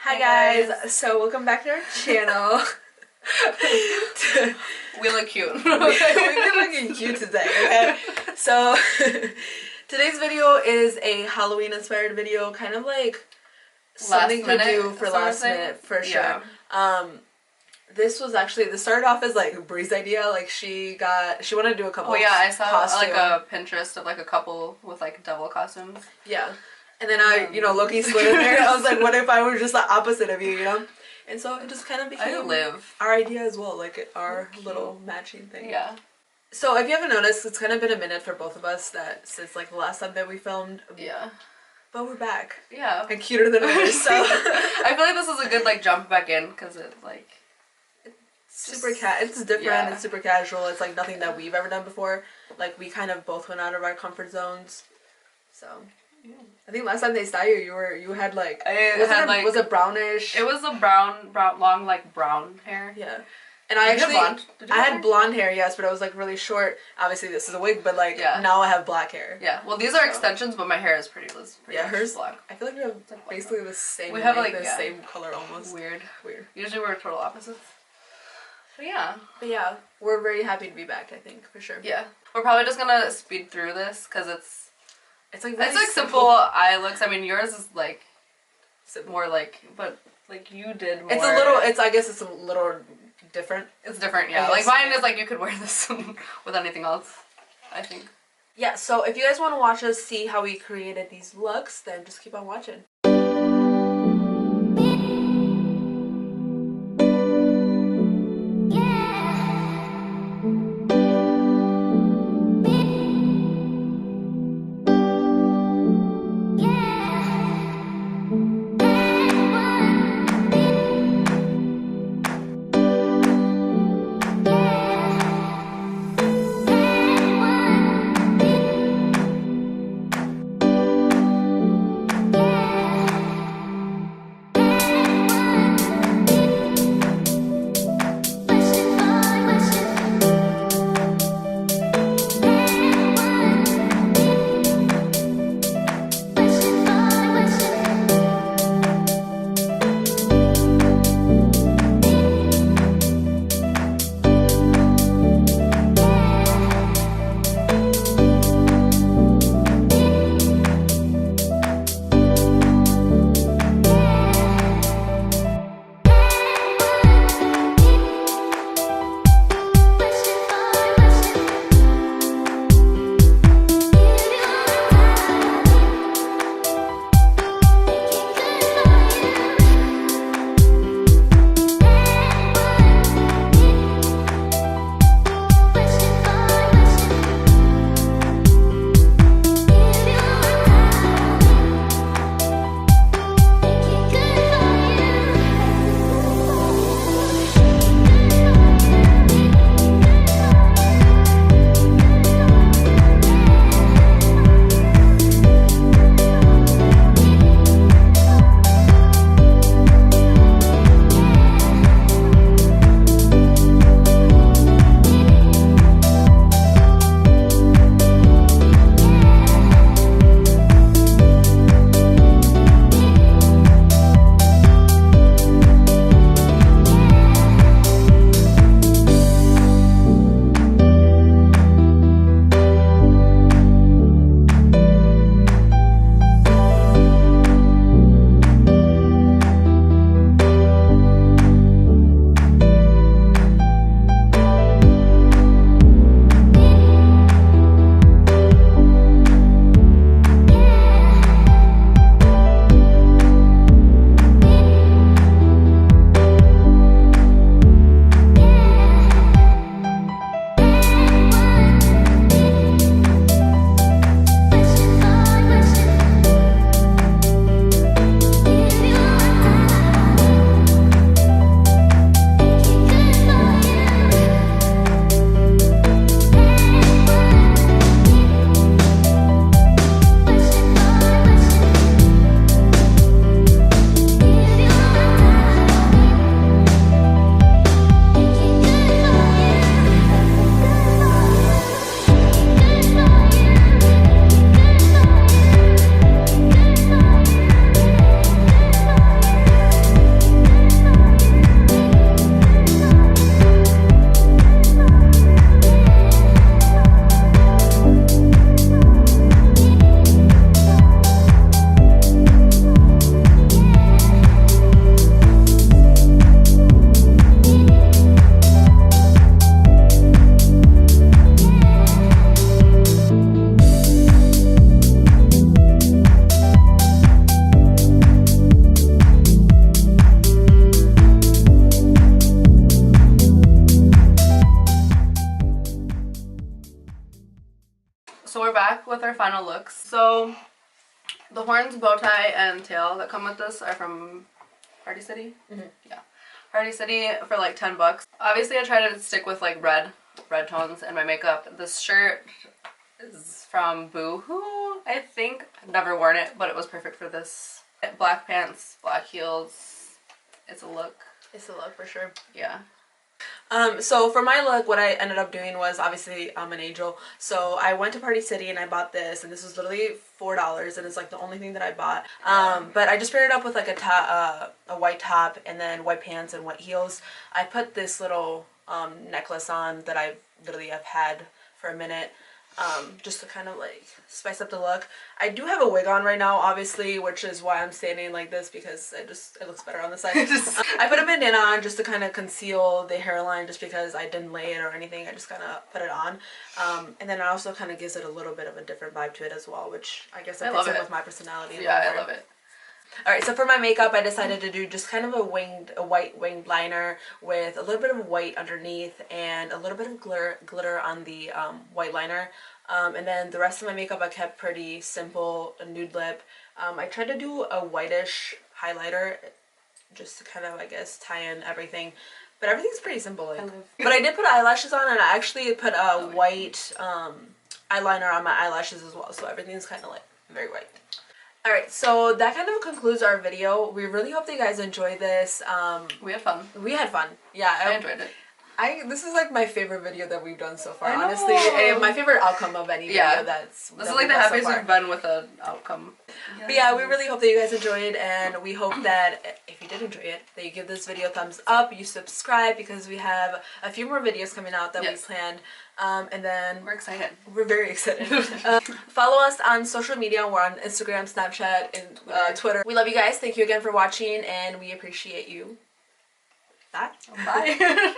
Hi guys, so welcome back to our channel. We look cute. We've been looking cute today, okay? So today's video is a Halloween inspired video, kind of like something to do for last minute for sure. This was actually, this started off as like Bree's idea. Like she wanted to do a couple. Oh yeah, I saw like a Pinterest of like a couple with like devil costumes. Yeah. And then I, Loki slid in there. I was like, what if I were just the opposite of you, And so it just kind of became our idea as well, like our little matching thing. Yeah. So if you haven't noticed, it's kind of been a minute for both of us since like the last time that we filmed. Yeah. But we're back. Yeah. And cuter than ever, so. I feel like this is a good like jump back in because it's like. It's different, yeah. It's super casual, it's like nothing that we've ever done before. Like we kind of both went out of our comfort zones. So. Yeah. I think last time they saw you had like was it brownish? It was a brown long like brown hair. Yeah, and I had blonde hair, yes, but it was like really short. Obviously, this is a wig, but like now I have black hair. Yeah, well, these are extensions, but my hair is pretty hers black. I feel like we have basically the same. We have like the same color almost. Weird. Usually we're total opposites. But yeah, we're very happy to be back. I think for sure. Yeah, we're probably just gonna speed through this because it's like simple eye looks. I mean, yours is like more like, but like you did more. I guess it's a little different. It's different, yeah. Like mine is like you could wear this with anything else, I think. Yeah, so if you guys want to watch us see how we created these looks, then just keep on watching. back with our final looks. So the horns, bow tie, and tail that come with this are from Party City. Yeah, Party City for like $10. Obviously I try to stick with like red tones in my makeup. This shirt is from Boohoo, I think. I've never worn it, but it was perfect for this. Black pants, black heels. It's a look. It's a look for sure. Yeah. So for my look, what I ended up doing was, obviously I'm an angel, so I went to Party City and I bought this, and this was literally $4, and it's like the only thing that I bought. But I just paired it up with like a white top and then white pants and white heels. I put this little necklace on that I literally have had for a minute. Just to kind of like spice up the look. I do have a wig on right now, obviously, which is why I'm standing like this, because it looks better on the side. I put a bandana on just to kind of conceal the hairline, just because I didn't lay it or anything. I just kind of put it on. And then it also kind of gives it a little bit of a different vibe to it as well, which I guess it fits in with my personality. Yeah, I love it. Alright, so for my makeup, I decided to do just kind of a white winged liner with a little bit of white underneath and a little bit of glitter on the white liner. And then the rest of my makeup I kept pretty simple, a nude lip. I tried to do a whitish highlighter just to kind of, I guess, tie in everything. But everything's pretty simple. Like. But I did put eyelashes on, and I actually put a white eyeliner on my eyelashes as well. So everything's kind of like very white. Alright, so that kind of concludes our video. We really hope that you guys enjoyed this. We had fun. We had fun. Yeah. I enjoyed it. This is like my favorite video that we've done so far, honestly. And my favorite outcome of any video this is like the happiest we've been with an outcome. Yes. But yeah, we really hope that you guys enjoyed, and we hope that if you did enjoy it, that you give this video a thumbs up, you subscribe, because we have a few more videos coming out that we planned. And then we're excited. We're very excited. Follow us on social media. We're on Instagram, Snapchat, and Twitter. We love you guys. Thank you again for watching, and we appreciate you. Bye. Bye.